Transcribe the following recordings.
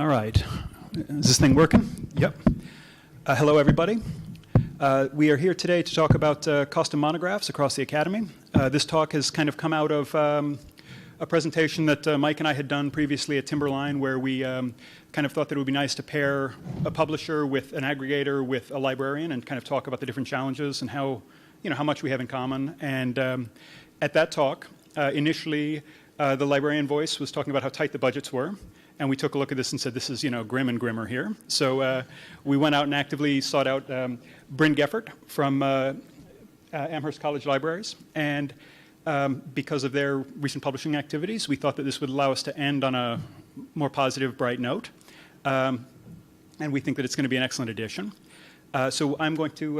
All right. Is this thing working? Yep. Hello, everybody. We are here today to talk about cost of monographs across the Academy. This talk has kind of come out of a presentation that Mike and I had done previously at Timberline, where we kind of thought that it would be nice to pair a publisher with an aggregator with a librarian and kind of talk about the different challenges and how much we have in common. And at that talk, initially, the librarian voice was talking about how tight the budgets were. And we took a look at this and said, this is, grim and grimmer here. So we went out and actively sought out Bryn Geffert from Amhurst College Libraries. And because of their recent publishing activities, we thought that this would allow us to end on a more positive, bright note. And we think that it's going to be an excellent addition. So I'm going to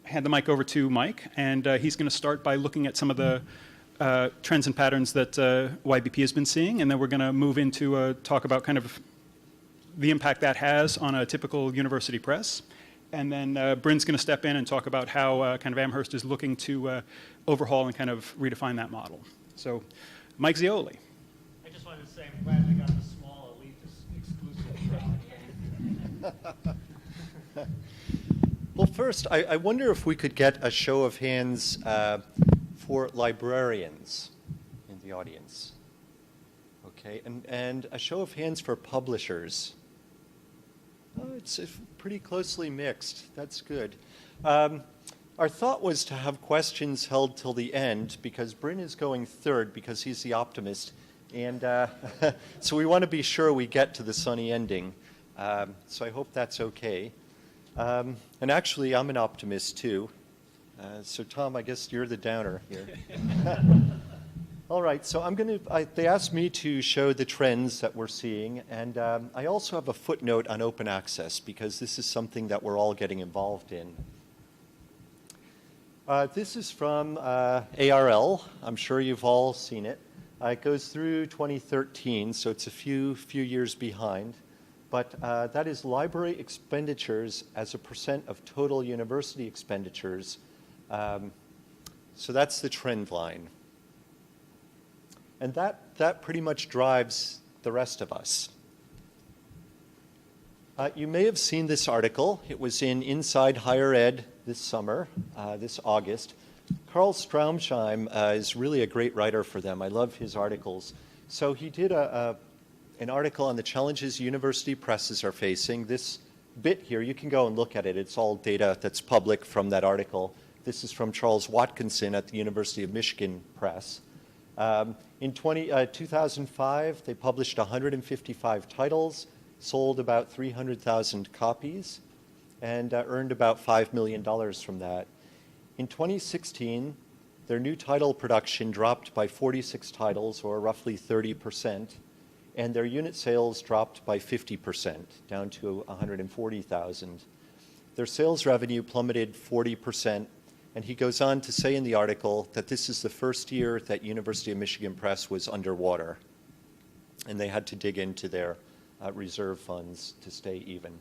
hand the mic over to Mike, and he's going to start by looking at some of the trends and patterns that YBP has been seeing, and then we're going to move into talk about kind of the impact that has on a typical university press. And then Bryn's going to step in and talk about how kind of Amhurst is looking to overhaul and kind of redefine that model. So, Mike Zeoli. I just wanted to say I'm glad we got the small elitist exclusive. Well, first, I wonder if we could get a show of hands for librarians in the audience. Okay, and a show of hands for publishers. Oh, it's pretty closely mixed. That's good. Our thought was to have questions held till the end because Bryn is going third because he's the optimist. And so we want to be sure we get to the sunny ending. So I hope that's okay. And actually, I'm an optimist too. So Tom, I guess you're the downer here. All right, so they asked me to show the trends that we're seeing, and I also have a footnote on open access because this is something that we're all getting involved in. This is from ARL. I'm sure you've all seen it. It goes through 2013, so it's a few years behind. But that is library expenditures as a percent of total university expenditures. So that's the trend line. And that pretty much drives the rest of us. You may have seen this article. It was in Inside Higher Ed this summer, this August. Carl Straumsheim is really a great writer for them. I love his articles. So he did an article on the challenges university presses are facing. This bit here, you can go and look at it. It's all data that's public from that article. This is from Charles Watkinson at the University of Michigan Press. In 2005, they published 155 titles, sold about 300,000 copies, and earned about $5 million from that. In 2016, their new title production dropped by 46 titles, or roughly 30%, and their unit sales dropped by 50%, down to 140,000. Their sales revenue plummeted 40%, and he goes on to say in the article that this is the first year that University of Michigan Press was underwater, and they had to dig into their reserve funds to stay even.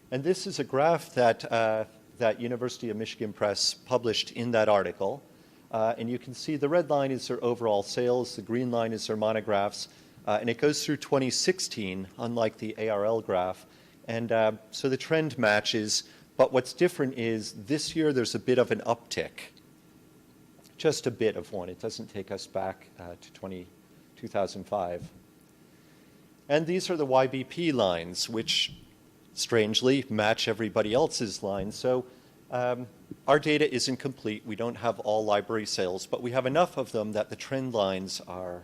And this is a graph that University of Michigan Press published in that article. And you can see the red line is their overall sales, the green line is their monographs, and it goes through 2016, unlike the ARL graph. And so the trend matches, but what's different is this year there's a bit of an uptick, just a bit of one. It doesn't take us back to 2005. And these are the YBP lines, which strangely match everybody else's lines. So our data isn't complete. We don't have all library sales, but we have enough of them that the trend lines are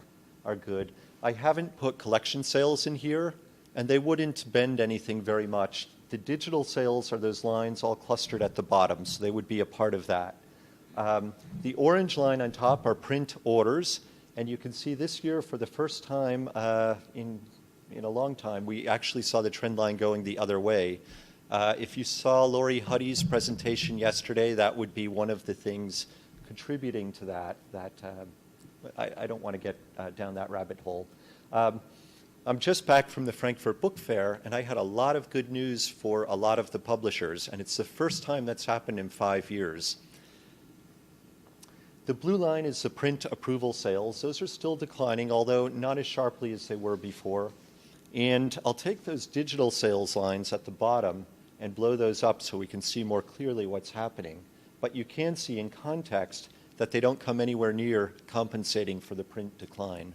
good. I haven't put collection sales in here, and they wouldn't bend anything very much. The digital sales are those lines all clustered at the bottom, so they would be a part of that. The orange line on top are print orders, and you can see this year for the first time in a long time, we actually saw the trend line going the other way. If you saw Lori Huddy's presentation yesterday, that would be one of the things contributing to that I don't want to get down that rabbit hole. I'm just back from the Frankfurt Book Fair, and I had a lot of good news for a lot of the publishers, and it's the first time that's happened in 5 years. The blue line is the print approval sales. Those are still declining, although not as sharply as they were before. And I'll take those digital sales lines at the bottom and blow those up so we can see more clearly what's happening. But you can see in context that they don't come anywhere near compensating for the print decline.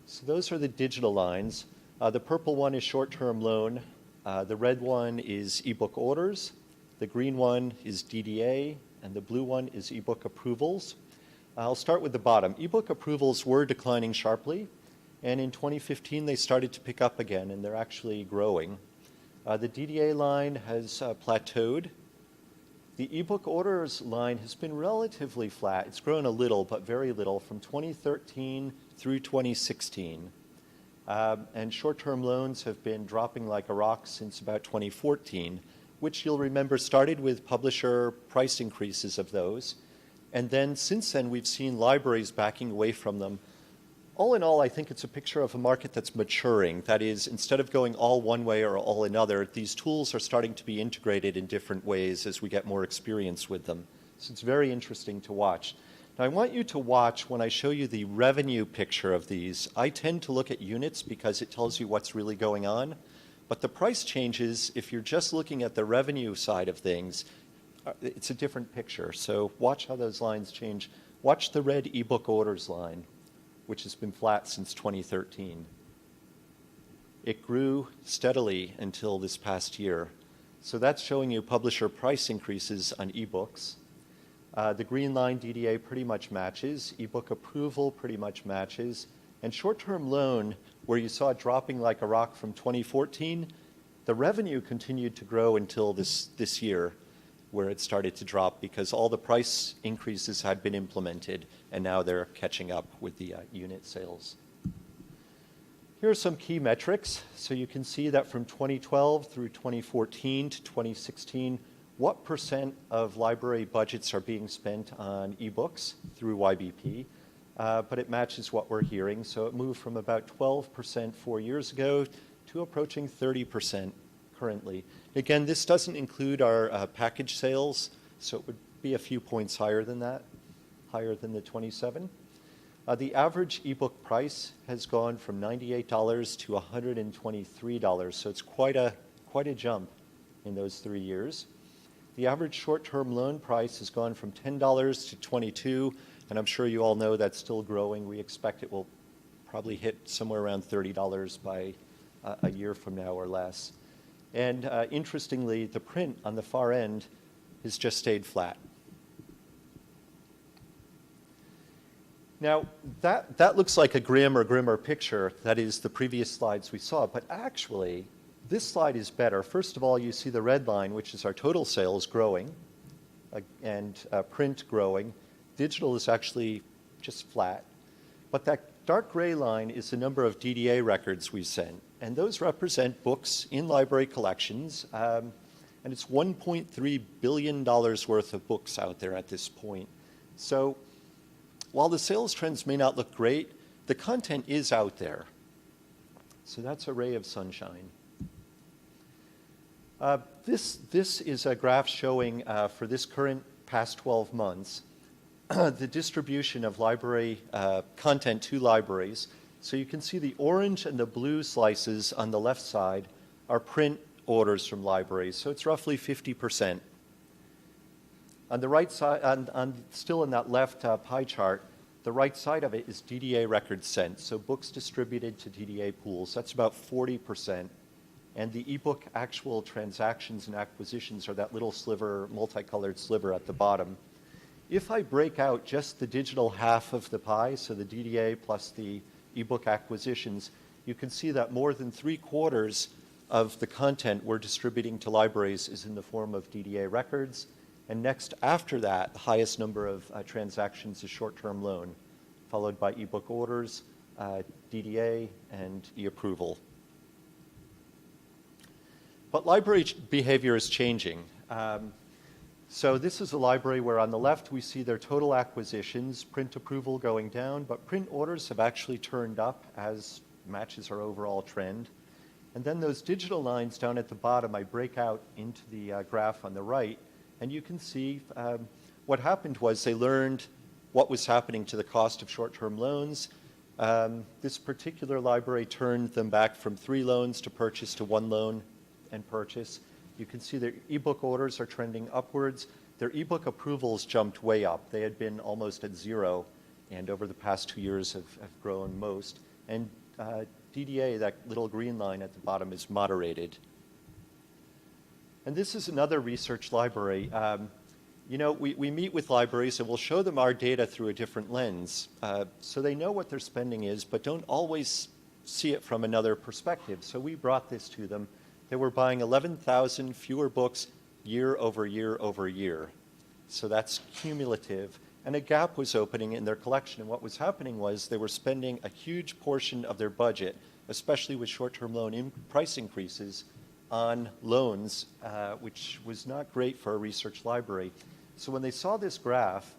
So those are the digital lines. The purple one is short-term loan. The red one is ebook orders. The green one is DDA, and the blue one is ebook approvals. I'll start with the bottom. Ebook approvals were declining sharply, and in 2015 they started to pick up again, and they're actually growing. The DDA line has plateaued. The ebook orders line has been relatively flat. It's grown a little, but very little, from 2013 through 2016. And short-term loans have been dropping like a rock since about 2014, which you'll remember started with publisher price increases of those. And then since then, we've seen libraries backing away from them. All in all, I think it's a picture of a market that's maturing. That is, instead of going all one way or all another, these tools are starting to be integrated in different ways as we get more experience with them. So it's very interesting to watch. Now, I want you to watch when I show you the revenue picture of these. I tend to look at units because it tells you what's really going on. But the price changes, if you're just looking at the revenue side of things, it's a different picture. So watch how those lines change. Watch the red ebook orders line, which has been flat since 2013. It grew steadily until this past year. So that's showing you publisher price increases on ebooks. The green line DDA pretty much matches. Ebook approval pretty much matches. And short-term loan, where you saw it dropping like a rock from 2014, the revenue continued to grow until this year, where it started to drop because all the price increases had been implemented, and now they're catching up with the unit sales. Here are some key metrics. So you can see that from 2012 through 2014 to 2016, what % of library budgets are being spent on ebooks through YBP, but it matches what we're hearing. So it moved from about 12% 4 years ago to approaching 30% currently. Again, this doesn't include our package sales, so it would be a few points higher than that, higher than the 27. The average ebook price has gone from $98 to $123, so it's quite a jump in those 3 years. The average short-term loan price has gone from $10 to $22, and I'm sure you all know that's still growing. We expect it will probably hit somewhere around $30 by a year from now or less. And interestingly, the print on the far end has just stayed flat. Now, that looks like a grimmer picture. That is the previous slides we saw. But actually, this slide is better. First of all, you see the red line, which is our total sales growing, and print growing. Digital is actually just flat. But that dark gray line is the number of DDA records we sent. And those represent books in library collections. And it's $1.3 billion worth of books out there at this point. So while the sales trends may not look great, the content is out there. So that's a ray of sunshine. This is a graph showing for this current past 12 months the distribution of library content to libraries. So you can see the orange and the blue slices on the left side are print orders from libraries. So it's roughly 50%. On the right side, still in that left pie chart, the right side of it is DDA records sent. So books distributed to DDA pools. That's about 40%. And the ebook actual transactions and acquisitions are that little sliver, multicolored sliver at the bottom. If I break out just the digital half of the pie, so the DDA plus the ebook acquisitions, you can see that more than 3/4 of the content we're distributing to libraries is in the form of DDA records. And next after that, the highest number of transactions is short-term loan, followed by ebook orders, DDA, and e-approval. But library behavior is changing. So this is a library where on the left we see their total acquisitions, print approval going down, but print orders have actually turned up as matches our overall trend. And then those digital lines down at the bottom, I break out into the graph on the right, and you can see what happened was they learned what was happening to the cost of short-term loans. This particular library turned them back from 3 loans to purchase to 1 loan and purchase. You can see their ebook orders are trending upwards. Their ebook approvals jumped way up. They had been almost at 0, and over the past 2 years have grown most. And DDA, that little green line at the bottom, is moderated. And this is another research library. We meet with libraries and we'll show them our data through a different lens. So they know what their spending is, but don't always see it from another perspective. So we brought this to them. They were buying 11,000 fewer books year over year over year. So that's cumulative. And a gap was opening in their collection. And what was happening was they were spending a huge portion of their budget, especially with short-term loan price increases, on loans, which was not great for a research library. So when they saw this graph,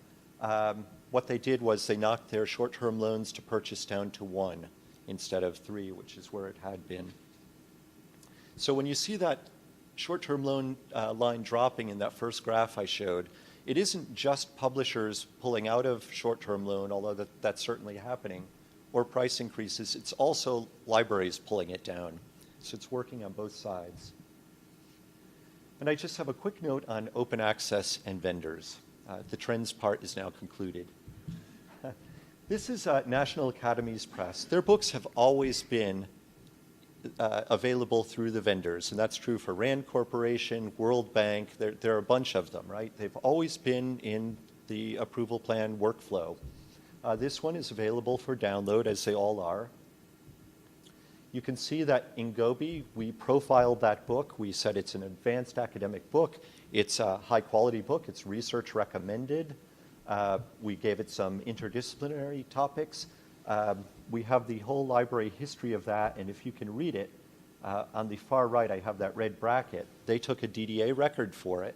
what they did was they knocked their short-term loans to purchase down to 1 instead of 3, which is where it had been. So when you see that short-term loan line dropping in that first graph I showed, it isn't just publishers pulling out of short-term loan, although that's certainly happening, or price increases. It's also libraries pulling it down. So it's working on both sides. And I just have a quick note on open access and vendors. The trends part is now concluded. This is National Academies Press. Their books have always been available through the vendors, and that's true for Rand Corporation, World Bank. There are a bunch of them, right? They've always been in the approval plan workflow. This one is available for download, as they all are. You can see that in Gobi, we profiled that book. We said it's an advanced academic book. It's a high-quality book. It's research recommended. We gave it some interdisciplinary topics. We have the whole library history of that, and if you can read it, on the far right, I have that red bracket. They took a DDA record for it,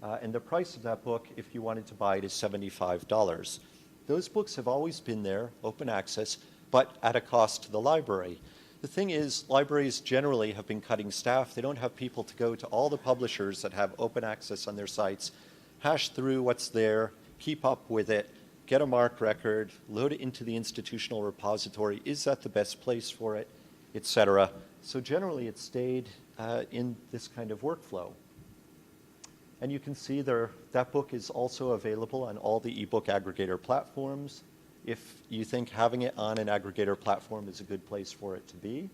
and the price of that book, if you wanted to buy it, is $75. Those books have always been there, open access, but at a cost to the library. The thing is, libraries generally have been cutting staff. They don't have people to go to all the publishers that have open access on their sites, hash through what's there, keep up with it, get a MARC record, load it into the institutional repository. Is that the best place for it, etc.? So generally, it stayed in this kind of workflow. And you can see that book is also available on all the ebook aggregator platforms, if you think having it on an aggregator platform is a good place for it to be.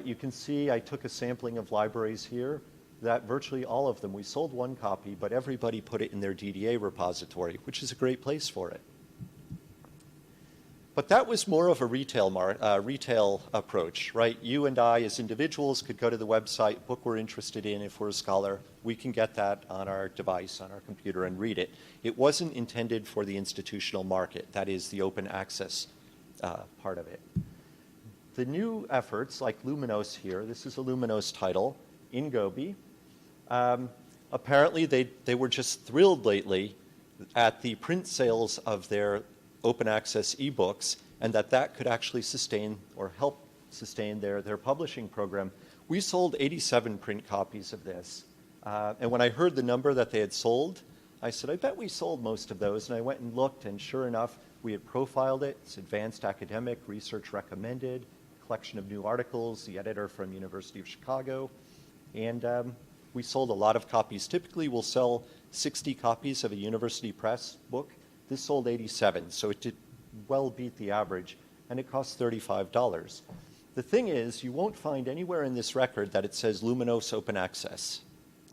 You can see I took a sampling of libraries here that virtually all of them, we sold 1 copy, but everybody put it in their DDA repository, which is a great place for it. But that was more of a retail approach, right? You and I as individuals could go to the website, book we're interested in. If we're a scholar, we can get that on our device, on our computer, and read it. It wasn't intended for the institutional market. That is the open access part of it. The new efforts, like Luminos here, this is a Luminos title in Gobi. Apparently, they were just thrilled lately at the print sales of their open access ebooks, and that could actually sustain or help sustain their publishing program. We sold 87 print copies of this. And when I heard the number that they had sold, I said, I bet we sold most of those. And I went and looked, and sure enough, we had profiled it. It's advanced academic, research recommended, collection of new articles, the editor from University of Chicago. And we sold a lot of copies. Typically, we'll sell 60 copies of a university press book. This sold 87, so it did well beat the average, and it cost $35. The thing is, you won't find anywhere in this record that it says Luminos Open Access,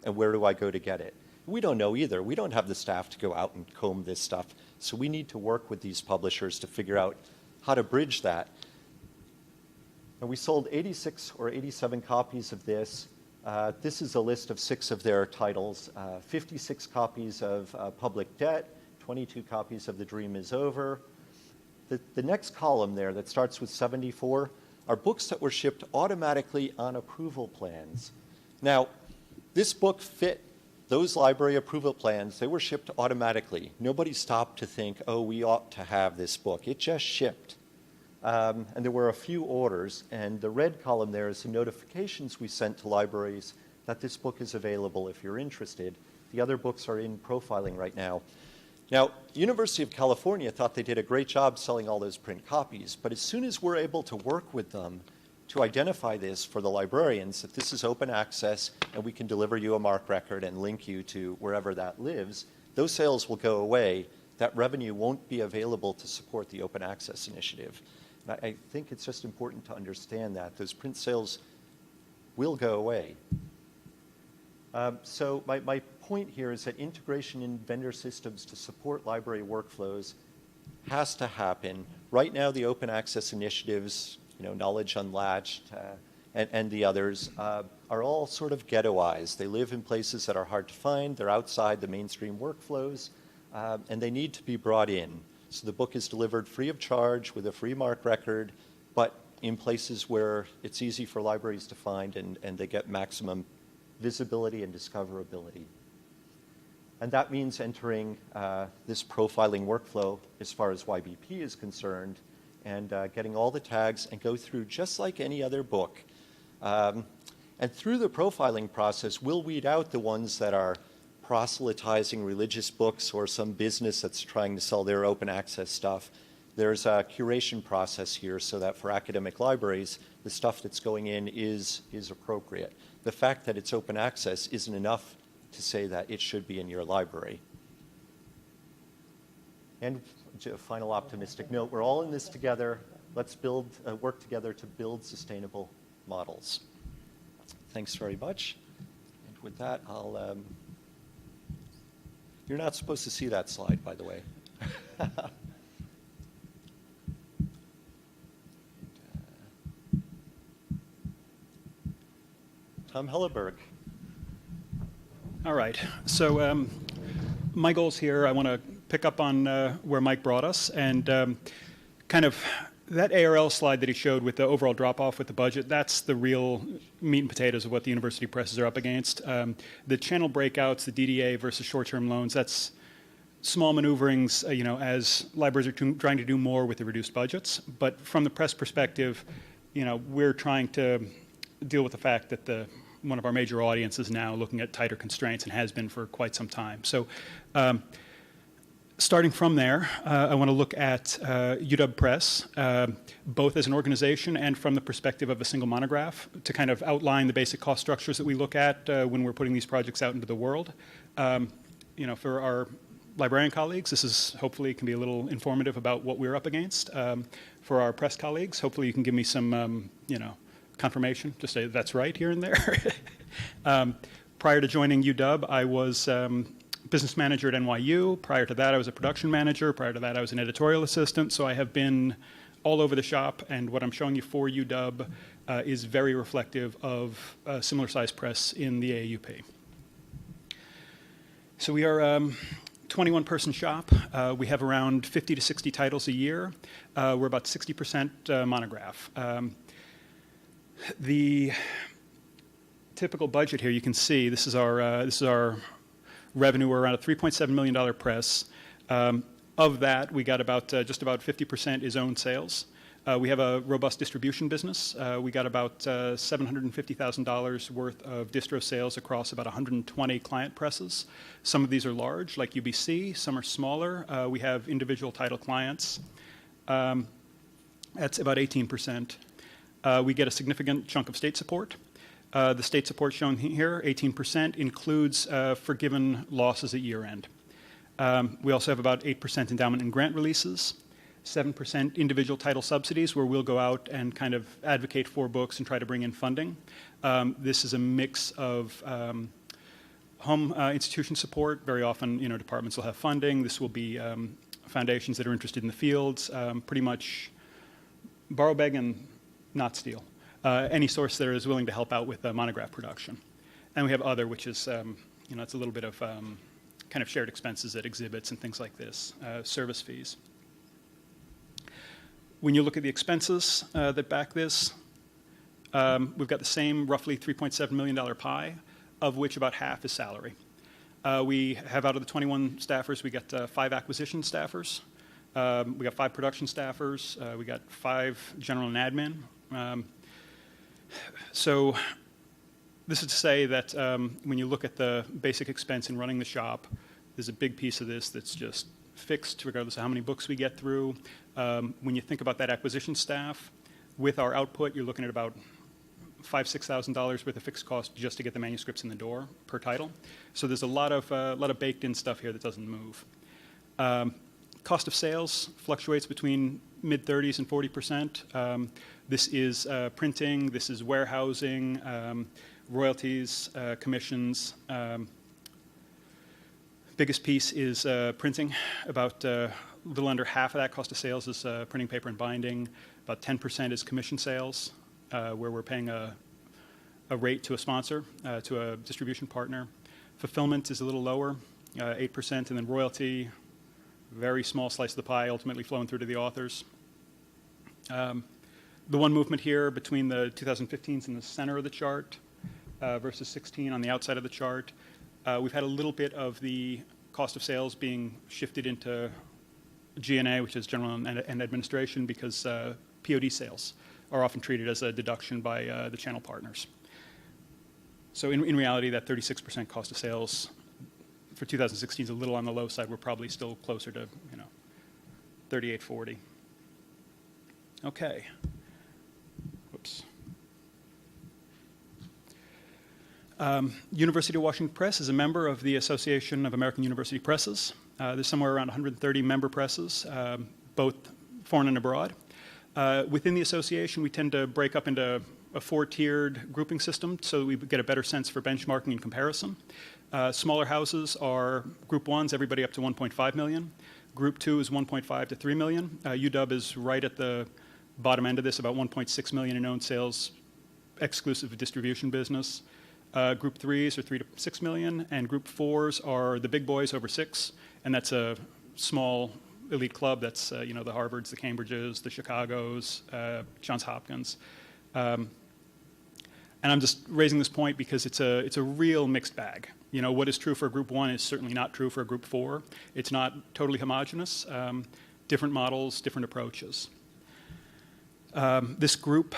and where do I go to get it? We don't know either. We don't have the staff to go out and comb this stuff, so we need to work with these publishers to figure out how to bridge that. And we sold 86 or 87 copies of this. This is a list of 6 of their titles, 56 copies of Public Debt, 22 copies of The Dream Is Over. The next column there that starts with 74 are books that were shipped automatically on approval plans. Now, this book fit those library approval plans. They were shipped automatically. Nobody stopped to think, oh, we ought to have this book. It just shipped. And there were a few orders, and the red column there is the notifications we sent to libraries that this book is available if you're interested. The other books are in profiling right now. Now, University of California thought they did a great job selling all those print copies, but as soon as we're able to work with them to identify this for the librarians, that this is open access and we can deliver you a MARC record and link you to wherever that lives, those sales will go away. That revenue won't be available to support the open access initiative. And I think it's just important to understand that. Those print sales will go away. So my point here is that integration in vendor systems to support library workflows has to happen. Right now, the open access initiatives, Knowledge Unlatched and the others, are all sort of ghettoized. They live in places that are hard to find. They're outside the mainstream workflows, and they need to be brought in. So the book is delivered free of charge with a free MARC record, but in places where it's easy for libraries to find and they get maximum visibility and discoverability. And that means entering this profiling workflow as far as YBP is concerned and getting all the tags and go through just like any other book. And through the profiling process, we'll weed out the ones that are proselytizing religious books or some business that's trying to sell their open access stuff. There's a curation process here so that for academic libraries, the stuff that's going in is appropriate. The fact that it's open access isn't enough to say that it should be in your library. And a final optimistic note, we're all in this together. Let's work together to build sustainable models. Thanks very much. And with that, you're not supposed to see that slide, by the way. Tom Helleberg. All right. So my goals here, I want to pick up on where Mike brought us and kind of that ARL slide that he showed with the overall drop-off with the budget, that's the real meat and potatoes of what the university presses are up against. The channel breakouts, the DDA versus short-term loans, that's small maneuverings, as libraries are trying to do more with the reduced budgets. But from the press perspective, we're trying to deal with the fact that one of our major audiences now looking at tighter constraints and has been for quite some time. So starting from there, I want to look at UW Press, both as an organization and from the perspective of a single monograph, to kind of outline the basic cost structures that we look at when we're putting these projects out into the world. For our librarian colleagues, this is hopefully can be a little informative about what we're up against. For our press colleagues, hopefully you can give me some, confirmation, just say that's right here and there. Prior to joining UW, I was business manager at NYU. Prior to that, I was a production manager. Prior to that, I was an editorial assistant. So I have been all over the shop, and what I'm showing you for UW is very reflective of a similar size press in the AUP. So we are 21-person shop. We have around 50 to 60 titles a year. We're about 60% monograph. The typical budget here, you can see, this is our revenue. We're around a $3.7 million press. Of that, we got about just about 50% is owned sales. We have a robust distribution business. We got about $750,000 worth of distro sales across about 120 client presses. Some of these are large, like UBC. Some are smaller. We have individual title clients. That's about 18%. We get a significant chunk of state support. The state support shown here, 18%, includes forgiven losses at year end. We also have about 8% endowment and grant releases, 7% individual title subsidies, where we'll go out and kind of advocate for books and try to bring in funding. This is a mix of home institution support. Very often, departments will have funding. This will be foundations that are interested in the fields, pretty much borrow, beg, and not steal. Any source that is willing to help out with monograph production. And we have other, which is, it's a little bit of kind of shared expenses at exhibits and things like this, service fees. When you look at the expenses that back this, we've got the same roughly $3.7 million pie, of which about half is salary. We have out of the 21 staffers, we got 5 acquisition staffers. We got 5 production staffers. We got 5 general and admin. So this is to say that when you look at the basic expense in running the shop, there's a big piece of this that's just fixed regardless of how many books we get through. When you think about that acquisition staff, with our output, you're looking at about $5,000 to $6,000 worth of fixed cost just to get the manuscripts in the door per title. So there's a lot of baked-in stuff here that doesn't move. Cost of sales fluctuates between mid-30s and 40%. This is printing, this is warehousing, royalties, commissions. Biggest piece is printing. About a little under half of that cost of sales is printing, paper, and binding. About 10% is commission sales, where we're paying a rate to a sponsor, to a distribution partner. Fulfillment is a little lower, 8%, and then royalty, very small slice of the pie, ultimately flowing through to the authors. The one movement here between the 2015s in the center of the chart versus 16 on the outside of the chart, we've had a little bit of the cost of sales being shifted into G&A, which is general and administration, because POD sales are often treated as a deduction by the channel partners. So in reality, that 36% cost of sales for 2016 is a little on the low side. We're probably still closer to 38, 40. Okay. Whoops. University of Washington Press is a member of the Association of American University Presses. There's somewhere around 130 member presses, both foreign and abroad. Within the association, we tend to break up into a four-tiered grouping system so that we get a better sense for benchmarking and comparison. Smaller houses are Group 1s, everybody up to 1.5 million. Group 2 is 1.5 to 3 million. UW is right at the bottom end of this, about 1.6 million in owned sales, exclusive of distribution business. Group 3s are 3 to 6 million, and Group 4s are the big boys over 6, and that's a small elite club. That's the Harvards, the Cambridges, the Chicagos, Johns Hopkins. And I'm just raising this point because it's a real mixed bag. What is true for a Group 1 is certainly not true for a Group 4. It's not totally homogeneous. Different models, different approaches. This group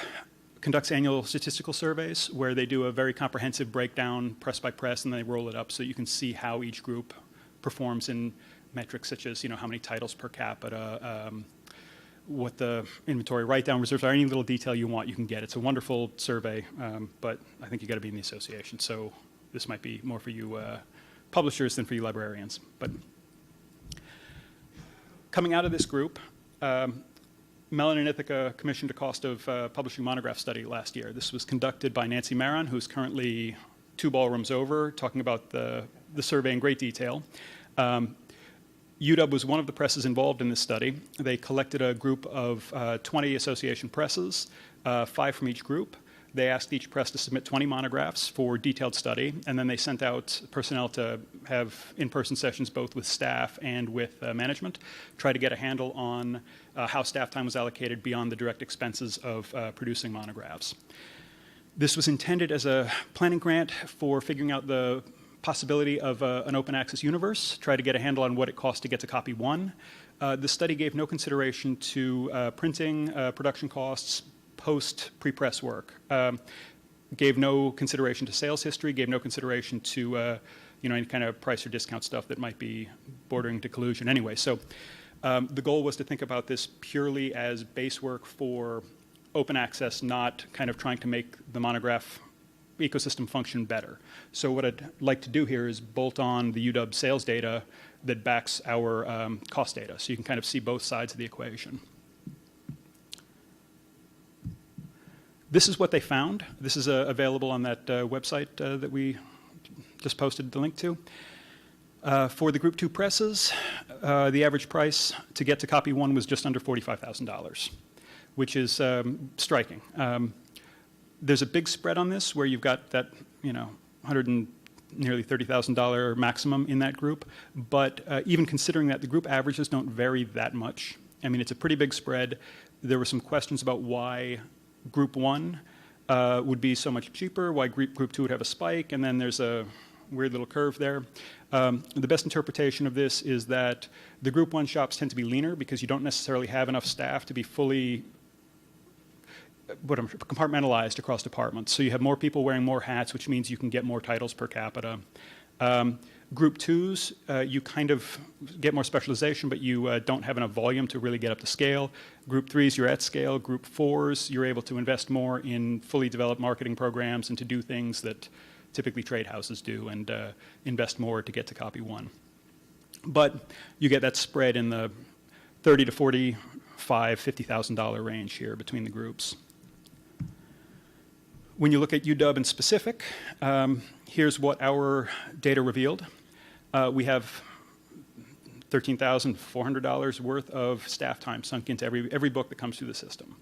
conducts annual statistical surveys where they do a very comprehensive breakdown, press by press, and then they roll it up so you can see how each group performs in metrics such as how many titles per capita, what the inventory write-down reserves are, any little detail you want, you can get. It's a wonderful survey, but I think you got to be in the association. So this might be more for you publishers than for you librarians. But coming out of this group, Mellon and Ithaka commissioned a Cost of Publishing Monographs study last year. This was conducted by Nancy Maron, who's currently 2 ballrooms over, talking about the survey in great detail. UW was one of the presses involved in this study. They collected a group of 20 association presses, 5 from each group. They asked each press to submit 20 monographs for detailed study, and then they sent out personnel to have in-person sessions both with staff and with management, try to get a handle on how staff time was allocated beyond the direct expenses of producing monographs. This was intended as a planning grant for figuring out the possibility of an open access universe, try to get a handle on what it costs to get to copy 1. The study gave no consideration to printing, production costs, post pre-press work. Gave no consideration to sales history, gave no consideration to any kind of price or discount stuff that might be bordering to collusion anyway. So the goal was to think about this purely as base work for open access, not kind of trying to make the monograph ecosystem function better. So what I'd like to do here is bolt on the UW sales data that backs our cost data, so you can kind of see both sides of the equation. This is what they found. This is available on that website that we just posted the link to. For the Group 2 presses, the average price to get to copy 1 was just under $45,000, which is striking. There's a big spread on this where you've got that, nearly $30,000 maximum in that group. But even considering that, the group averages don't vary that much. I mean, it's a pretty big spread. There were some questions about why Group 1 would be so much cheaper, why Group 2 would have a spike, and then there's a weird little curve there. The best interpretation of this is that the Group 1 shops tend to be leaner because you don't necessarily have enough staff to be fully compartmentalized across departments. So you have more people wearing more hats, which means you can get more titles per capita. Group 2s, you kind of get more specialization, but you don't have enough volume to really get up to scale. Group 3s, you're at scale. Group 4s, you're able to invest more in fully developed marketing programs and to do things that typically trade houses do and invest more to get to copy 1. But you get that spread in the $30,000 to $45,000, $50,000 range here between the groups. When you look at UW in specific, here's what our data revealed. We have $13,400 worth of staff time sunk into every book that comes through the system.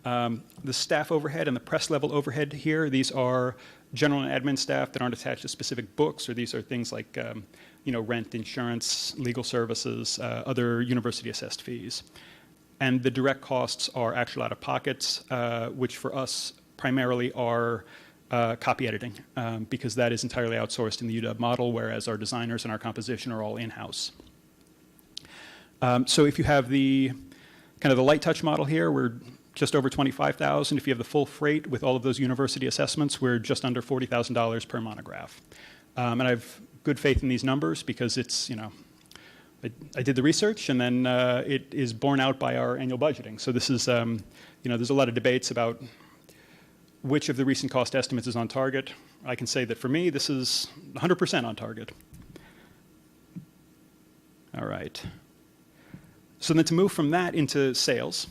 The staff overhead and the press level overhead here, these are general and admin staff that aren't attached to specific books, or these are things like rent, insurance, legal services, other university assessed fees. And the direct costs are actual out-of-pockets, which for us primarily are copy editing, because that is entirely outsourced in the UW model, whereas our designers and our composition are all in-house. So if you have the kind of the light touch model here, we're just over $25,000. If you have the full freight with all of those university assessments, we're just under $40,000 per monograph. And I have good faith in these numbers because it's, I did the research, and then it is borne out by our annual budgeting. So this is, there's a lot of debates about which of the recent cost estimates is on target. I can say that for me, this is 100% on target. All right. So then to move from that into sales,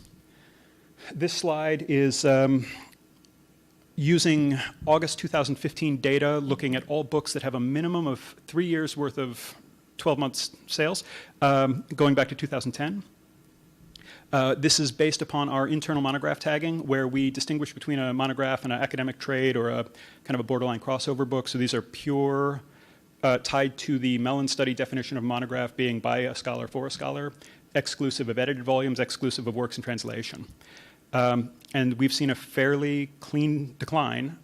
this slide is using August 2015 data, looking at all books that have a minimum of 3 years worth of 12 months sales, going back to 2010. This is based upon our internal monograph tagging, where we distinguish between a monograph and an academic trade or a kind of a borderline crossover book. So these are pure, tied to the Mellon study definition of monograph being by a scholar for a scholar, exclusive of edited volumes, exclusive of works in translation. And we've seen a fairly clean decline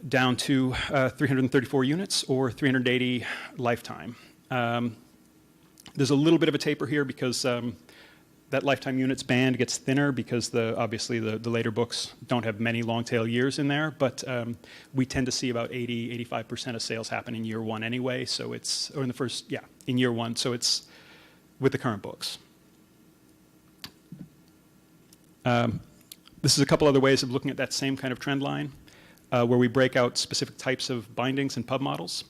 down to 334 units or 380 lifetime. There's a little bit of a taper here because that lifetime units band gets thinner because obviously the later books don't have many long tail years in there, but we tend to see about 85% of sales happen in year 1 anyway, so it's, or in the first, in year 1, so it's with the current books. This is a couple other ways of looking at that same kind of trend line, where we break out specific types of bindings and pub models.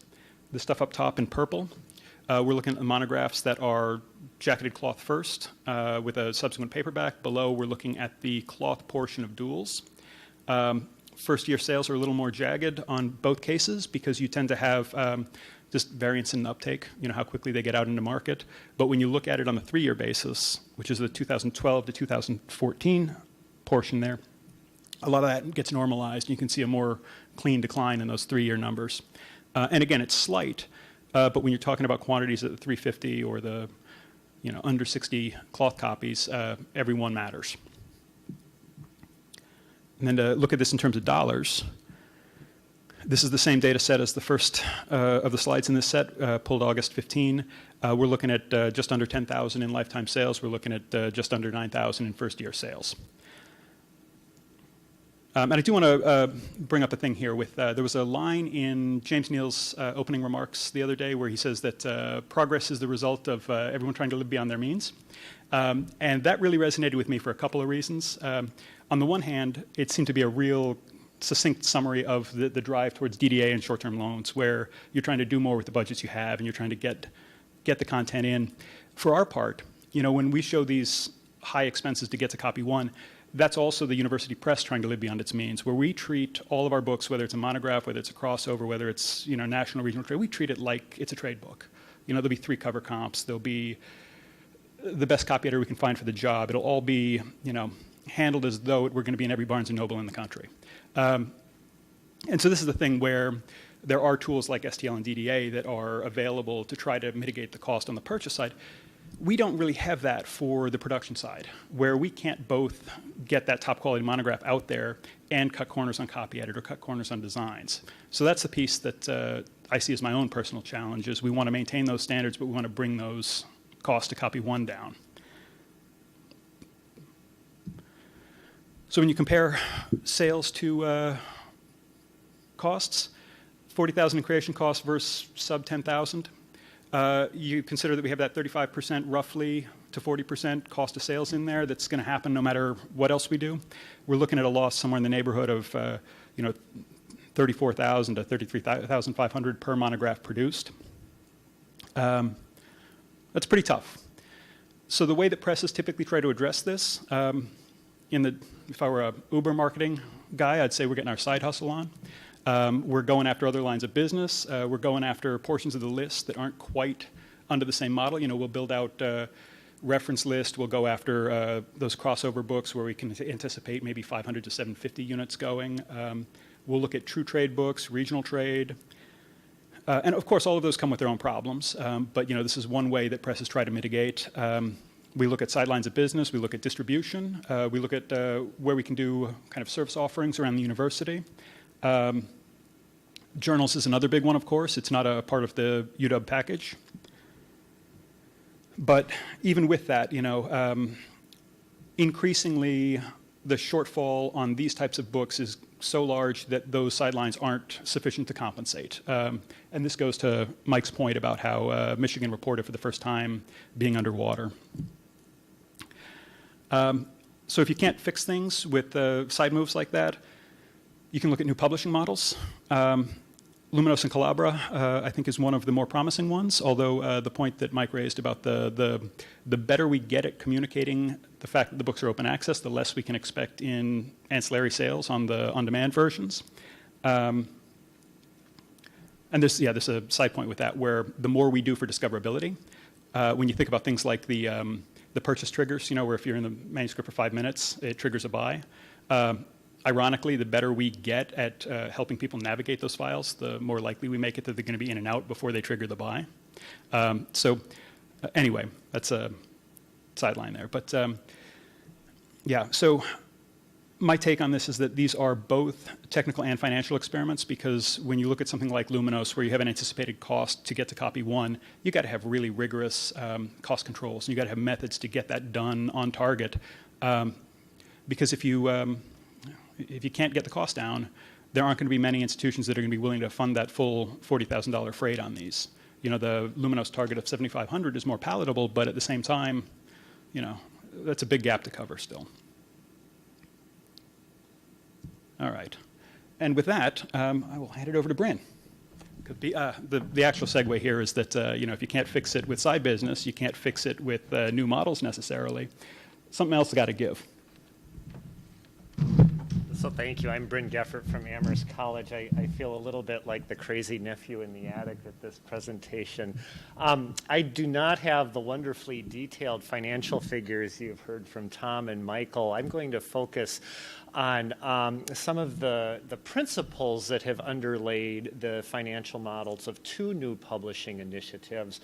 The stuff up top in purple, we're looking at the monographs that are jacketed cloth first, with a subsequent paperback. Below, we're looking at the cloth portion of duals. First year sales are a little more jagged on both cases because you tend to have just variance in uptake, how quickly they get out into market. But when you look at it on the 3-year basis, which is the 2012 to 2014 portion there, a lot of that gets normalized. You can see a more clean decline in those 3-year numbers. And again, it's slight, but when you're talking about quantities at the 350 or the under 60 cloth copies, every one matters. And then to look at this in terms of dollars, this is the same data set as the first of the slides in this set, pulled August 15. We're looking at just under 10,000 in lifetime sales. We're looking at just under 9,000 in first year sales. And I do want to bring up a thing here with, there was a line in James Neal's opening remarks the other day where he says that progress is the result of everyone trying to live beyond their means. And that really resonated with me for a couple of reasons. On the one hand, it seemed to be a real succinct summary of the drive towards DDA and short-term loans, where you're trying to do more with the budgets you have and you're trying to get the content in. For our part, when we show these high expenses to get to copy 1, that's also the university press trying to live beyond its means, where we treat all of our books, whether it's a monograph, whether it's a crossover, whether it's national, regional trade, we treat it like it's a trade book. There'll be 3 cover comps, there'll be the best copy editor we can find for the job. It'll all be handled as though it were going to be in every Barnes & Noble in the country. And so this is the thing where there are tools like STL and DDA that are available to try to mitigate the cost on the purchase side. We don't really have that for the production side, where we can't both get that top quality monograph out there and cut corners on copy edit or cut corners on designs. So that's the piece that I see as my own personal challenge, is we want to maintain those standards, but we want to bring those costs to copy 1 down. So when you compare sales to costs, 40,000 in creation costs versus sub 10,000. You consider that we have that 35% roughly to 40% cost of sales in there that's going to happen no matter what else we do. We're looking at a loss somewhere in the neighborhood of 34,000 to 33,500 per monograph produced. That's pretty tough. So the way that presses typically try to address this, if I were a Uber marketing guy, I'd say we're getting our side hustle on. We're going after other lines of business. We're going after portions of the list that aren't quite under the same model. We'll build out reference list. We'll go after those crossover books where we can anticipate maybe 500 to 750 units going. We'll look at true trade books, regional trade. And of course, all of those come with their own problems. But this is one way that presses try to mitigate. We look at sidelines of business. We look at distribution. We look at where we can do kind of service offerings around the university. Journals is another big one, of course. It's not a part of the UW package. But even with that, increasingly the shortfall on these types of books is so large that those sidelines aren't sufficient to compensate. And this goes to Mike's point about how Michigan reported for the first time being underwater. So if you can't fix things with side moves like that, you can look at new publishing models. Luminos and Collabra, I think, is one of the more promising ones, although the point that Mike raised about the better we get at communicating the fact that the books are open access, the less we can expect in ancillary sales on the on-demand versions. And there's a side point with that, where the more we do for discoverability, when you think about things like the purchase triggers, where if you're in the manuscript for 5 minutes, it triggers a buy. Ironically, the better we get at helping people navigate those files, the more likely we make it that they're going to be in and out before they trigger the buy. Anyway, that's a sideline there. But so my take on this is that these are both technical and financial experiments, because when you look at something like Luminos, where you have an anticipated cost to get to copy one, you got to have really rigorous cost controls. You got to have methods to get that done on target, because if you can't get the cost down, there aren't going to be many institutions that are going to be willing to fund that full $40,000 freight on these. The Luminos target of 7,500 is more palatable, but at the same time, that's a big gap to cover still. All right. And with that, I will hand it over to Bryn. The actual segue here is that, if you can't fix it with side business, you can't fix it with new models necessarily. Something else has got to give. So thank you. I'm Bryn Geffert from Amhurst College. I feel a little bit like the crazy nephew in the attic at this presentation. I do not have the wonderfully detailed financial figures you've heard from Tom and Michael. I'm going to focus on some of the principles that have underlaid the financial models of two new publishing initiatives.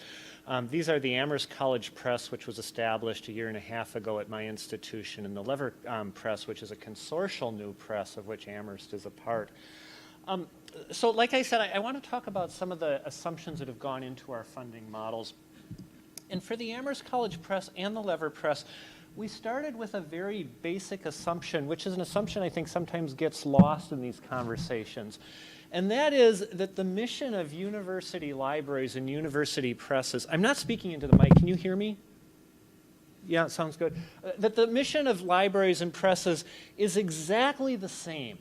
These are the Amherst College Press, which was established a year and a half ago at my institution, and the Lever Press, which is a consortial new press of which Amherst is a part. So like I said, I want to talk about some of the assumptions that have gone into our funding models. And for the Amherst College Press and the Lever Press, we started with a very basic assumption, which is an assumption I think sometimes gets lost in these conversations. And that is that the mission of university libraries and university presses, I'm not speaking into the mic, can you hear me? Yeah, it sounds good. That the mission of libraries and presses is exactly the same,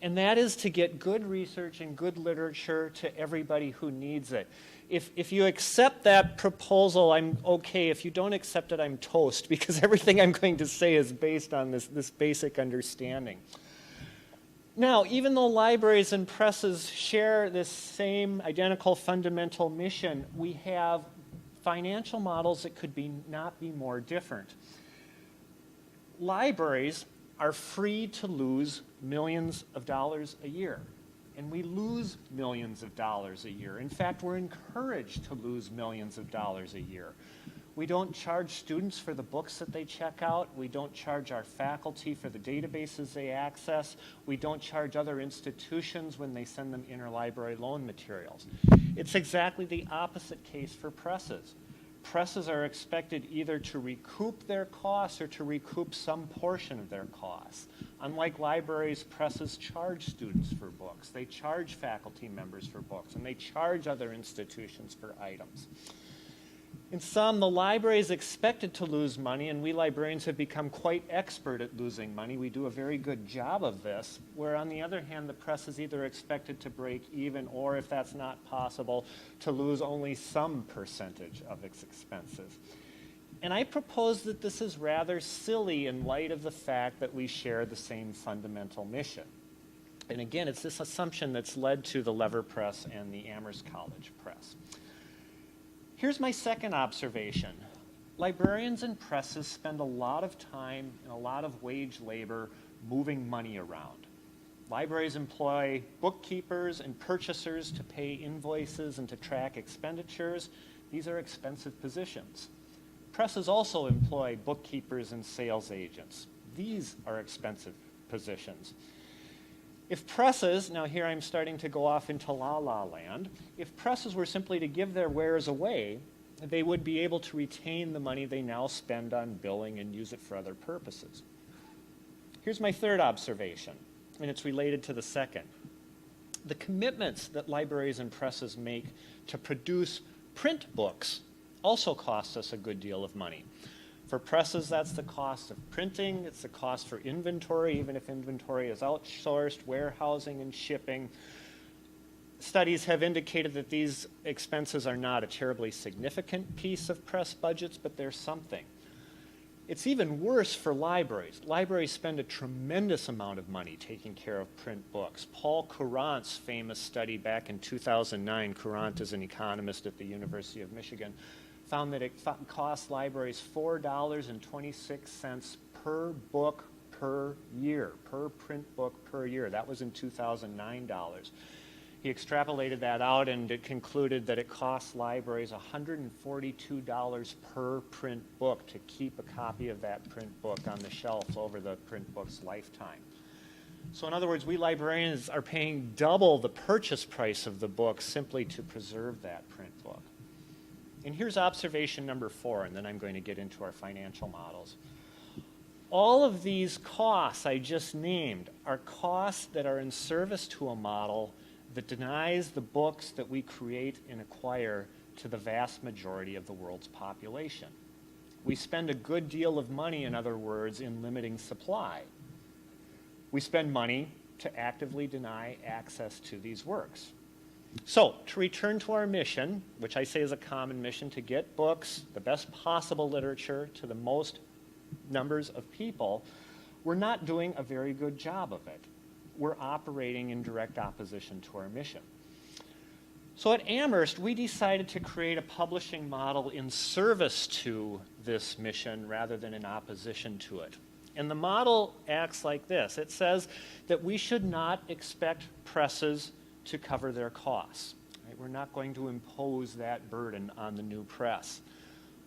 and that is to get good research and good literature to everybody who needs it. If you accept that proposal, I'm okay. If you don't accept it, I'm toast, because everything I'm going to say is based on this basic understanding. Now, even though libraries and presses share this same identical fundamental mission, we have financial models that could not be more different. Libraries are free to lose millions of dollars a year, and we lose millions of dollars a year. In fact, we're encouraged to lose millions of dollars a year. We don't charge students for the books that they check out. We don't charge our faculty for the databases they access. We don't charge other institutions when they send them interlibrary loan materials. It's exactly the opposite case for presses. Presses are expected either to recoup their costs or to recoup some portion of their costs. Unlike libraries, presses charge students for books. They charge faculty members for books, and they charge other institutions for items. In sum, the library is expected to lose money, and we librarians have become quite expert at losing money. We do a very good job of this, where on the other hand, the press is either expected to break even or, if that's not possible, to lose only some percentage of its expenses. And I propose that this is rather silly in light of the fact that we share the same fundamental mission. And again, it's this assumption that's led to the Lever Press and the Amherst College Press. Here's my second observation. Librarians and presses spend a lot of time and a lot of wage labor moving money around. Libraries employ bookkeepers and purchasers to pay invoices and to track expenditures. These are expensive positions. Presses also employ bookkeepers and sales agents. These are expensive positions. If presses, now here I'm starting to go off into la-la land, if presses were simply to give their wares away, they would be able to retain the money they now spend on billing and use it for other purposes. Here's my third observation, and it's related to the second. The commitments that libraries and presses make to produce print books also cost us a good deal of money. For presses, that's the cost of printing, it's the cost for inventory, even if inventory is outsourced, warehousing and shipping. Studies have indicated that these expenses are not a terribly significant piece of press budgets, but they're something. It's even worse for libraries. Libraries spend a tremendous amount of money taking care of print books. Paul Courant's famous study back in 2009, Courant is an economist at the University of Michigan, found that it costs libraries $4.26 per book per year, per print book per year. That was in 2009 dollars. He extrapolated that out, and it concluded that it costs libraries $142 per print book to keep a copy of that print book on the shelf over the print book's lifetime. So in other words, we librarians are paying double the purchase price of the book simply to preserve that print book. And here's observation number 4, and then I'm going to get into our financial models. All of these costs I just named are costs that are in service to a model that denies the books that we create and acquire to the vast majority of the world's population. We spend a good deal of money, in other words, in limiting supply. We spend money to actively deny access to these works. So, to return to our mission, which I say is a common mission, to get books, the best possible literature, to the most numbers of people, we're not doing a very good job of it. We're operating in direct opposition to our mission. So at Amherst, we decided to create a publishing model in service to this mission rather than in opposition to it. And the model acts like this. It says that we should not expect presses to cover their costs. Right? We're not going to impose that burden on the new press.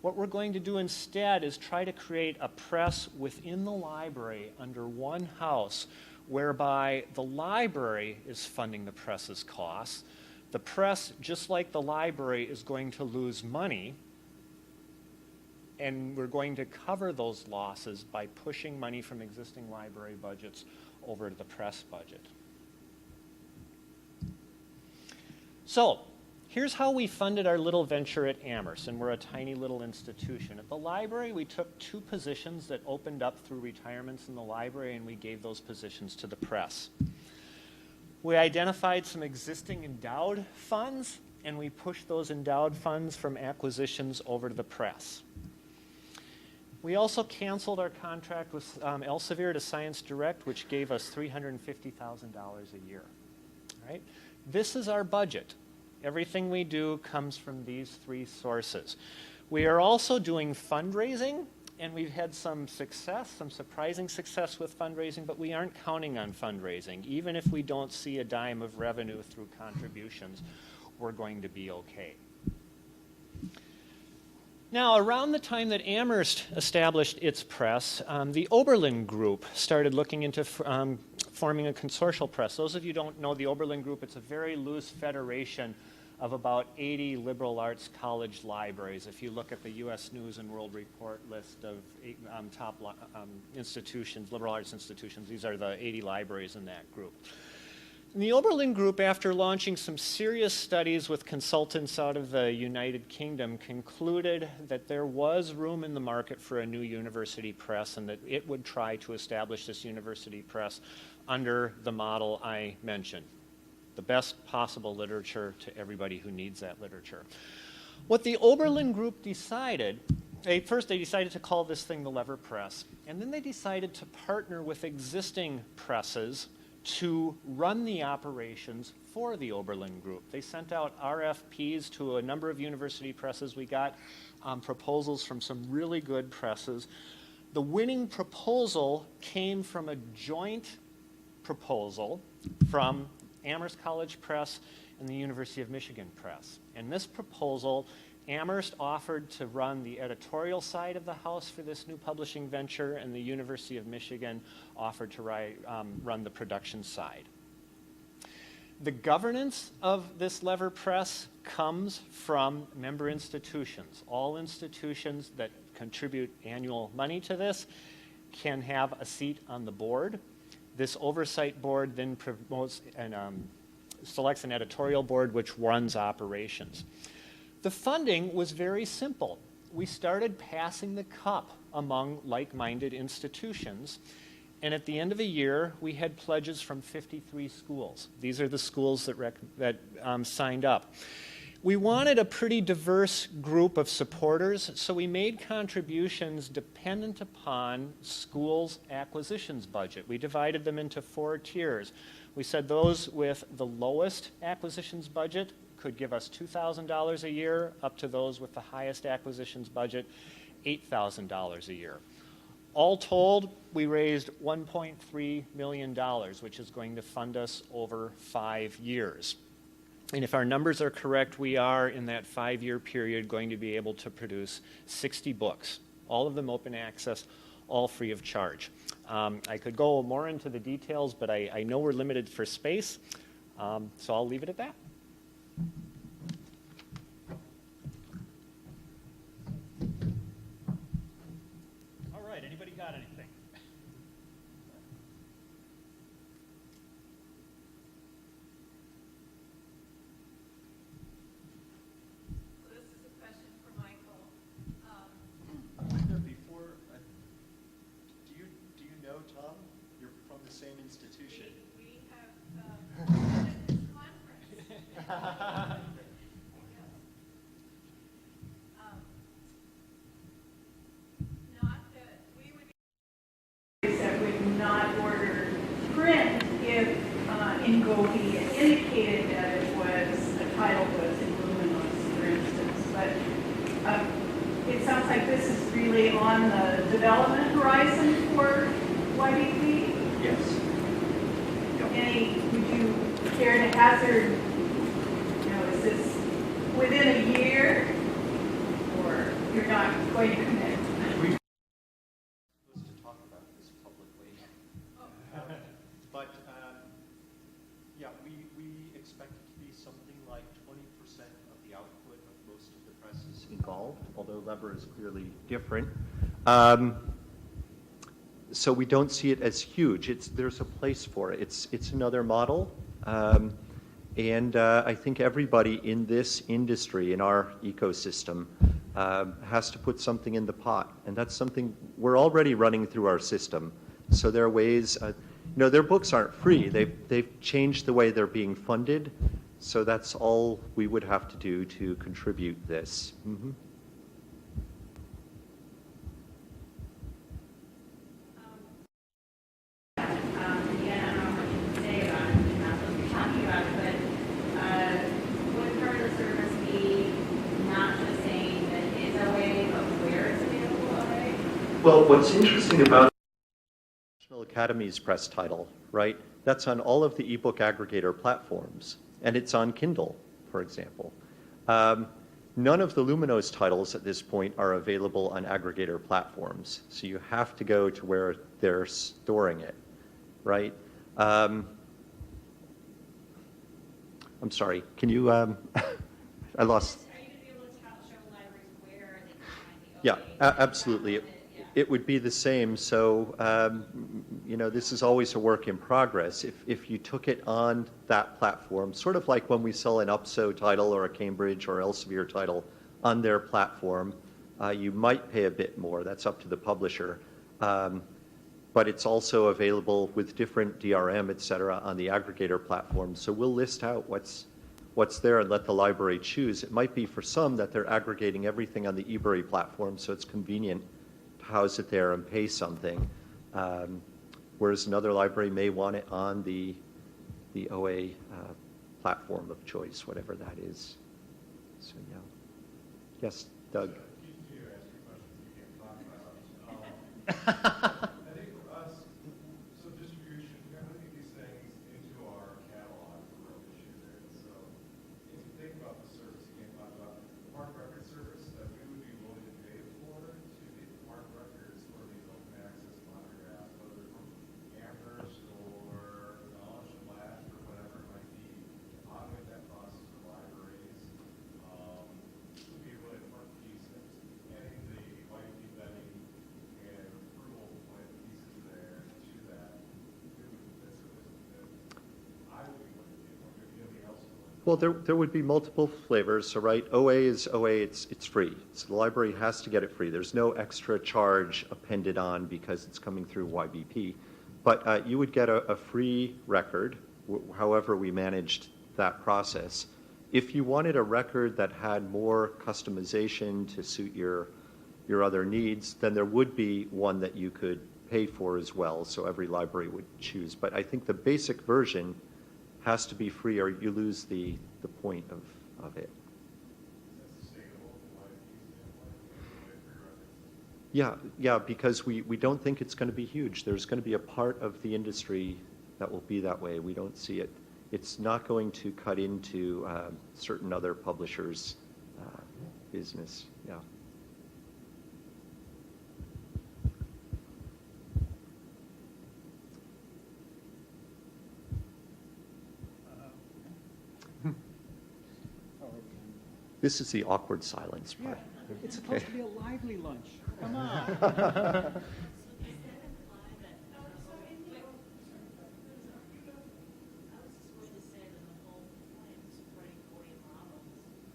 What we're going to do instead is try to create a press within the library under one house whereby the library is funding the press's costs. The press, just like the library, is going to lose money, and we're going to cover those losses by pushing money from existing library budgets over to the press budget. So, here's how we funded our little venture at Amherst, and we're a tiny little institution. At the library, we took 2 positions that opened up through retirements in the library, and we gave those positions to the press. We identified some existing endowed funds, and we pushed those endowed funds from acquisitions over to the press. We also canceled our contract with Elsevier to Science Direct, which gave us $350,000 a year. All right? This is our budget. Everything we do comes from these 3 sources. We are also doing fundraising, and we've had some success, some surprising success with fundraising, but we aren't counting on fundraising. Even if we don't see a dime of revenue through contributions, we're going to be okay. Now, around the time that Amherst established its press, the Oberlin Group started looking into forming a consortial press. Those of you who don't know the Oberlin Group, it's a very loose federation of about 80 liberal arts college libraries. If you look at the U.S. News and World Report list of top institutions, liberal arts institutions, these are the 80 libraries in that group. And the Oberlin Group, after launching some serious studies with consultants out of the United Kingdom, concluded that there was room in the market for a new university press and that it would try to establish this university press under the model I mentioned. The best possible literature to everybody who needs that literature. What the Oberlin Group decided, first they decided to call this thing the Lever Press, and then they decided to partner with existing presses to run the operations for the Oberlin Group. They sent out RFPs to a number of university presses. We got proposals from some really good presses. The winning proposal came from a joint proposal from Amherst College Press and the University of Michigan Press. And this proposal, Amherst offered to run the editorial side of the house for this new publishing venture, and the University of Michigan offered to run the production side. The governance of this Lever Press comes from member institutions. All institutions that contribute annual money to this can have a seat on the board. This oversight board then promotes and selects an editorial board which runs operations. The funding was very simple. We started passing the cup among like-minded institutions, and at the end of the year, we had pledges from 53 schools. These are the schools that signed up. We wanted a pretty diverse group of supporters, so we made contributions dependent upon schools' acquisitions budget. We divided them into 4 tiers. We said those with the lowest acquisitions budget could give us $2,000 a year, up to those with the highest acquisitions budget, $8,000 a year. All told, we raised $1.3 million, which is going to fund us over 5 years. And if our numbers are correct, we are, in that 5-year period, going to be able to produce 60 books, all of them open access, all free of charge. I could go more into the details, but I know we're limited for space, so I'll leave it at that. All right, anybody got anything? So this is a question for Michael. Before, do you know Tom? You're from the same institution. We have attended this conference. Not that we would not order print if in Gobi it indicated that it was the title was in luminous, for instance. But it sounds like this is really on the development horizon for YBP. Yes. Would you care to hazard, is this within a year, or you're not going to commit? We're supposed to talk about this publicly. But yeah, we expect it to be something like 20% of the output of most of the presses involved, although Lever is clearly different. So we don't see it as huge. There's a place for it. It's another model. And I think everybody in this industry, in our ecosystem, has to put something in the pot. And that's something we're already running through our system. So there are ways, their books aren't free. They've changed the way they're being funded. So that's all we would have to do to contribute this. Mm-hmm. Well, what's interesting about National Academy's press title, right? That's on all of the ebook aggregator platforms, and it's on Kindle, for example. None of the Luminos titles at this point are available on aggregator platforms, so you have to go to where they're storing it, right? I'm sorry, can you I lost. Are you going to be able to show libraries where they can find the Yeah, OA? absolutely. It would be the same. So, you know, this is always a work in progress. If you took it on that platform, sort of like when we sell an UPSO title or a Cambridge or Elsevier title on their platform, you might pay a bit more. That's up to the publisher. But it's also available with different DRM, et cetera, on the aggregator platform. So we'll list out what's there and let the library choose. It might be for some that they're aggregating everything on the eBury platform, so it's convenient to house it there and pay something. Whereas another library may want it on the OA platform of choice, whatever that is. So yeah. Yes, Doug. I think for us, so distribution, we got to get these things into our catalog for real issue there. So if you think about the service, you can't talk about the Park Record service that we would be willing to pay for to get Park Records for these open access monographs, whether from Amhurst or Knowledge and Lash or whatever it might be, automate that process for libraries. Would be a really important piece. Adding the YP vetting and approval point pieces there to that. That's something that I would be willing to do. Or maybe anybody else would. Well, there would be multiple flavors. So, right, OA is OA, it's free. So the library has to get it free. There's no extra charge appended on because it's coming through YBP. But you would get a free record, however we managed that process. If you wanted a record that had more customization to suit your other needs, then there would be one that you could pay for as well, so every library would choose. But I think the basic version has to be free or you lose the point of it. Yeah, because we don't think it's going to be huge. There's going to be a part of the industry that will be that way. We don't see it. It's not going to cut into certain other publishers' business. Yeah. This is the awkward silence part. It's supposed to be a lively lunch. Come on. So does that imply that, I was just going to say that the whole point of supporting OA models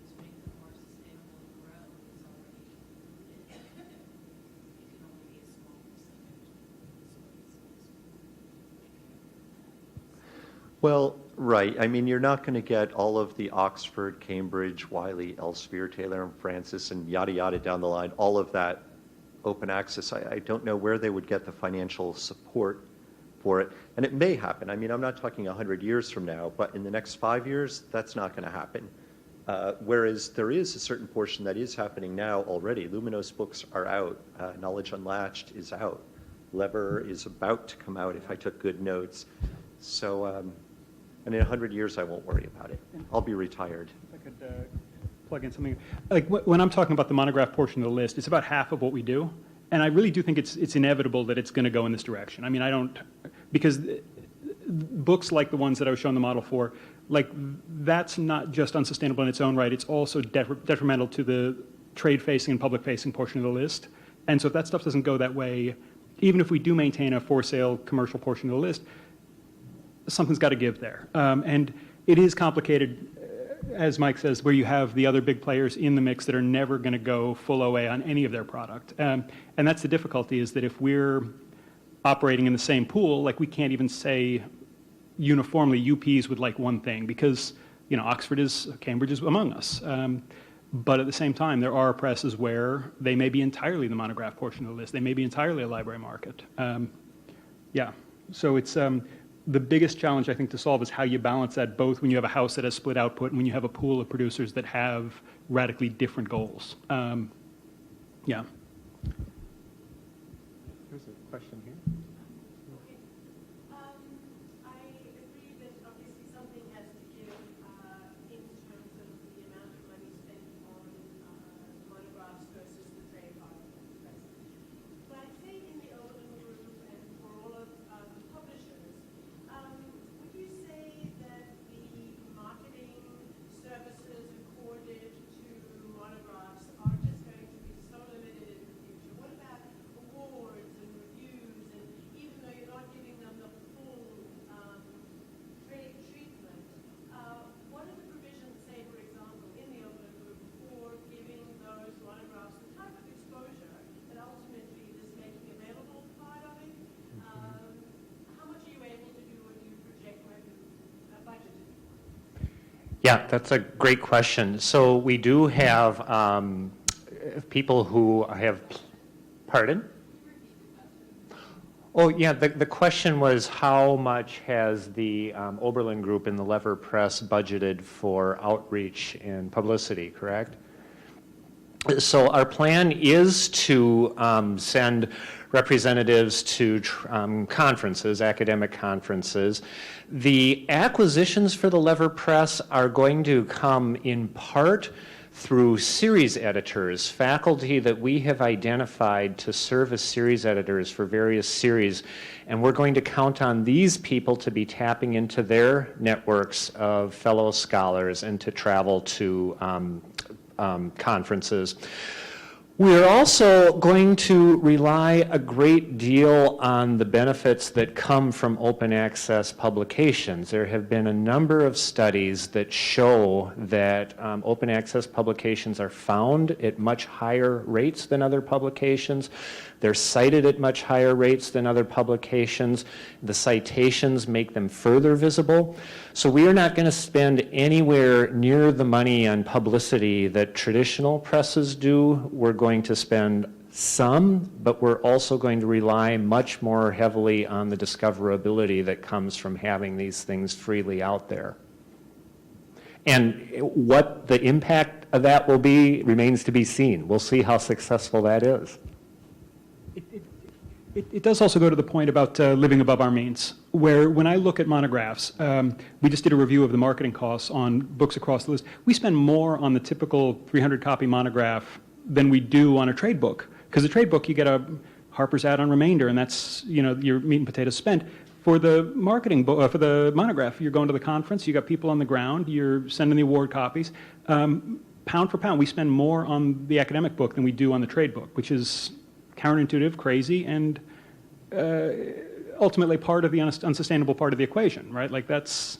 to make them more sustainable and grow is already included. It can only be a small percentage. Well, right. I mean, you're not going to get all of the Oxford, Cambridge, Wiley, Elsevier, Taylor and Francis, and yada, yada down the line, all of that open access. I don't know where they would get the financial support for it. And it may happen. I mean, I'm not talking 100 years from now, but in the next 5 years, that's not going to happen. Whereas there is a certain portion that is happening now already. Luminos books are out. Knowledge Unlatched is out. Lever is about to come out if I took good notes. So, and in 100 years, I won't worry about it. I'll be retired. If I could plug in something. Like when I'm talking about the monograph portion of the list, it's about half of what we do. And I really do think it's inevitable that it's going to go in this direction. I mean, because books like the ones that I was showing the model for, like that's not just unsustainable in its own right, it's also detrimental to the trade-facing and public-facing portion of the list. And so if that stuff doesn't go that way, even if we do maintain a for-sale commercial portion of the list, something's got to give there. And it is complicated, as Mike says, where you have the other big players in the mix that are never going to go full OA on any of their product. And that's the difficulty, is that if we're operating in the same pool, like we can't even say uniformly UPs would like one thing because, you know, Cambridge is among us. But at the same time, there are presses where they may be entirely the monograph portion of the list. They may be entirely a library market. Yeah, so it's the biggest challenge, I think, to solve is how you balance that both when you have a house that has split output and when you have a pool of producers that have radically different goals. Yeah. There's a question here. I agree that obviously something has to give in terms of the amount of money spent on monographs versus the trade articles. But I think in the Overland group and for all of the publishers, would you say that the marketing services accorded Yeah, that's a great question. So we do have people who have, pardon? Oh, yeah, the question was how much has the Oberlin Group and the Lever Press budgeted for outreach and publicity, correct? So our plan is to send representatives to conferences, academic conferences. The acquisitions for the Lever Press are going to come in part through series editors, faculty that we have identified to serve as series editors for various series, and we're going to count on these people to be tapping into their networks of fellow scholars and to travel to conferences. We're also going to rely a great deal on the benefits that come from open access publications. There have been a number of studies that show that open access publications are found at much higher rates than other publications. They're cited at much higher rates than other publications. The citations make them further visible. So we are not going to spend anywhere near the money on publicity that traditional presses do. We're going to spend some, but we're also going to rely much more heavily on the discoverability that comes from having these things freely out there. And what the impact of that will be remains to be seen. We'll see how successful that is. It does also go to the point about living above our means, where when I look at monographs, we just did a review of the marketing costs on books across the list. We spend more on the typical 300-copy monograph than we do on a trade book. Because the trade book, you get a Harper's add-on remainder, and that's, you know, your meat and potatoes spent. For the marketing book, for the monograph, you're going to the conference, you got people on the ground, you're sending the award copies. Pound for pound, we spend more on the academic book than we do on the trade book, which is counterintuitive, crazy, and ultimately part of the unsustainable part of the equation, right? Like that's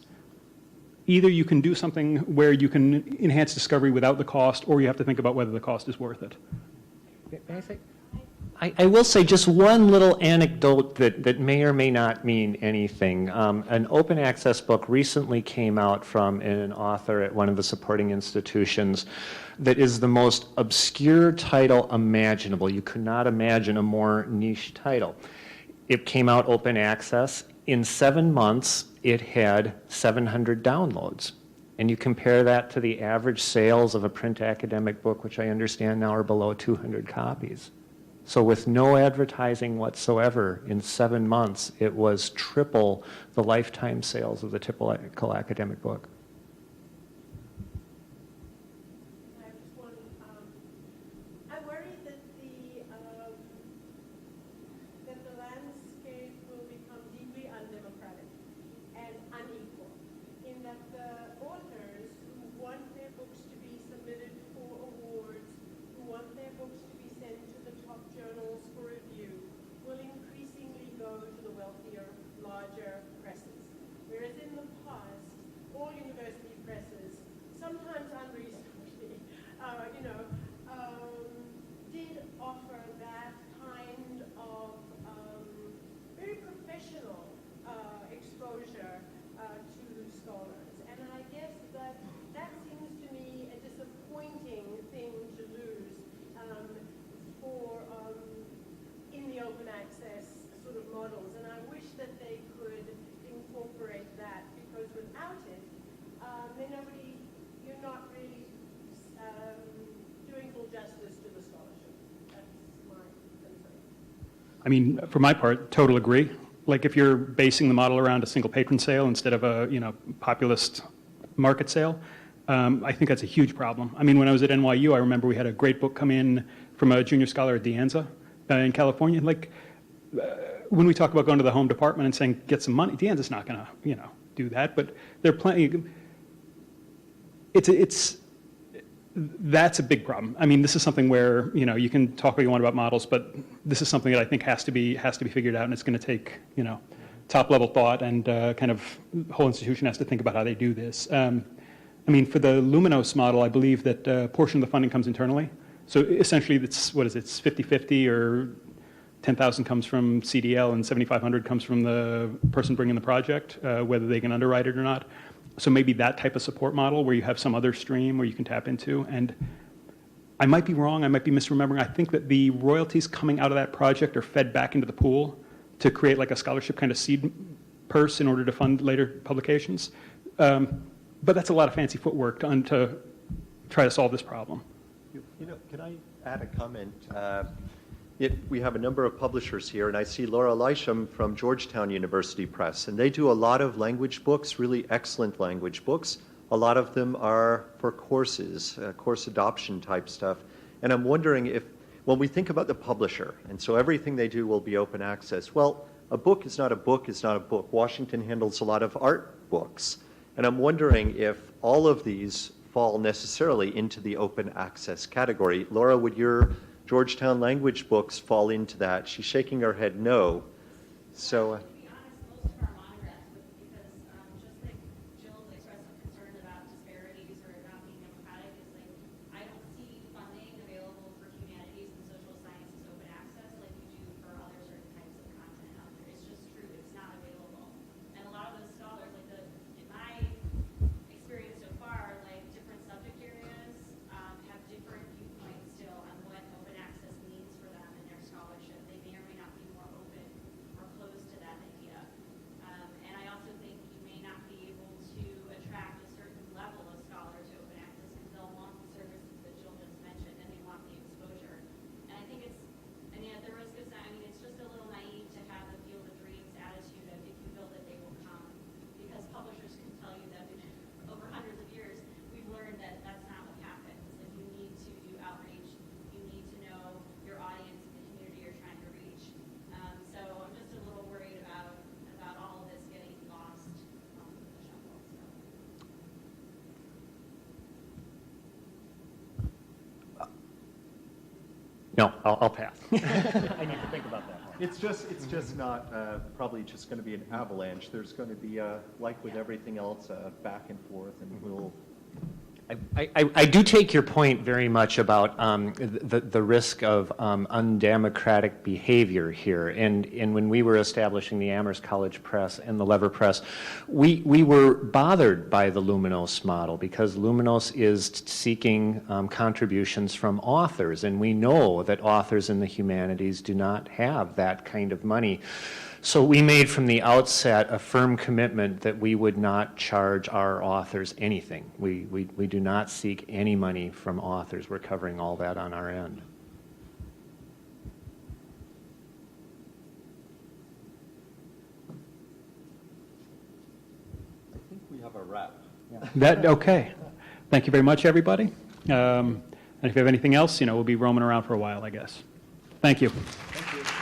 either you can do something where you can enhance discovery without the cost, or you have to think about whether the cost is worth it. I will say just one little anecdote that may or may not mean anything. An open access book recently came out from an author at one of the supporting institutions that is the most obscure title imaginable. You could not imagine a more niche title. It came out open access. In 7 months, it had 700 downloads. And you compare that to the average sales of a print academic book, which I understand now are below 200 copies. So with no advertising whatsoever, in 7 months, it was triple the lifetime sales of the typical academic book. I just want, I'm worried that the landscape will become deeply undemocratic and unequal, in that the authors who want their books to be submitted for awards, who want their books to be sent to the top journals for review, will increasingly go to the wealthier, larger presses. Whereas in the past, all university presses, sometimes unreasonably, did offer that kind of very professional exposure to scholars. And I guess that seems to me a disappointing thing to lose in the open access sort of models. And I wish that they could incorporate that, because without it, then you're not really doing full justice to the scholarship. That's my concern. I mean, for my part, total agree. Like if you're basing the model around a single patron sale instead of a, populist market sale, I think that's a huge problem. I mean, when I was at NYU, I remember we had a great book come in from a junior scholar at De Anza in California. Like, when we talk about going to the home department and saying, get some money, De Anza's not going to, do that. But there are plenty. That's a big problem. I mean, this is something where, you can talk what you want about models, but this is something that I think has to be figured out, and it's going to take, top-level thought, and kind of the whole institution has to think about how they do this. I mean, for the Luminos model, I believe that a portion of the funding comes internally. So essentially, it's 50-50, or 10,000 comes from CDL and 7,500 comes from the person bringing the project, whether they can underwrite it or not. So maybe that type of support model where you have some other stream where you can tap into. And I might be wrong, I might be misremembering. I think that the royalties coming out of that project are fed back into the pool to create like a scholarship kind of seed purse in order to fund later publications. But that's a lot of fancy footwork to try to solve this problem. You know, can I add a comment? We have a number of publishers here, and I see Laura Lysham from Georgetown University Press, and they do a lot of language books, really excellent language books. A lot of them are for courses, course adoption type stuff. And I'm wondering if, when we think about the publisher, and so everything they do will be open access, well, a book is not a book is not a book. Washington handles a lot of art books. And I'm wondering if all of these fall necessarily into the open access category. Laura, would your Georgetown language books fall into that? She's shaking her head no. So. To be honest, most of our monographs, because just like Jill expressed some concern about disparities or not being democratic, is like I don't see funding available for humanities and social sciences open access like you do for other certain types of content out there. It's just true, it's not available. And a lot of those scholars, like in my experience so far, like different subject areas have different viewpoints still on what open access means for them in their scholarship. They may or may not be more open or closed to that idea. And I also think you may not be able to attract a certain level of scholar to open access because they'll want the services that Jill just mentioned and they want the exposure. And I think at the risk of saying, it's just a little naive to have the field of dreams attitude of if you build it, they will come. Because publishers can tell you that over hundreds of years, we've learned that that's not what happens. Like you need to do outreach. You need to know your audience and the community you're trying to reach. So I'm just a little worried about all of this getting lost in the shuffle. So. No, I'll pass. I need to think about that one. It's just not probably just going to be an avalanche. There's going to be, like with everything else, back and forth, and we'll. I do take your point very much about the risk of undemocratic behavior here. And when we were establishing the Amherst College Press and the Lever Press, we were bothered by the Luminos model because Luminos is seeking contributions from authors. And we know that authors in the humanities do not have that kind of money. So we made from the outset a firm commitment that we would not charge our authors anything. We do not seek any money from authors. We're covering all that on our end. I think we have a wrap. Okay. Thank you very much, everybody. And if you have anything else, we'll be roaming around for a while, I guess. Thank you. Thank you.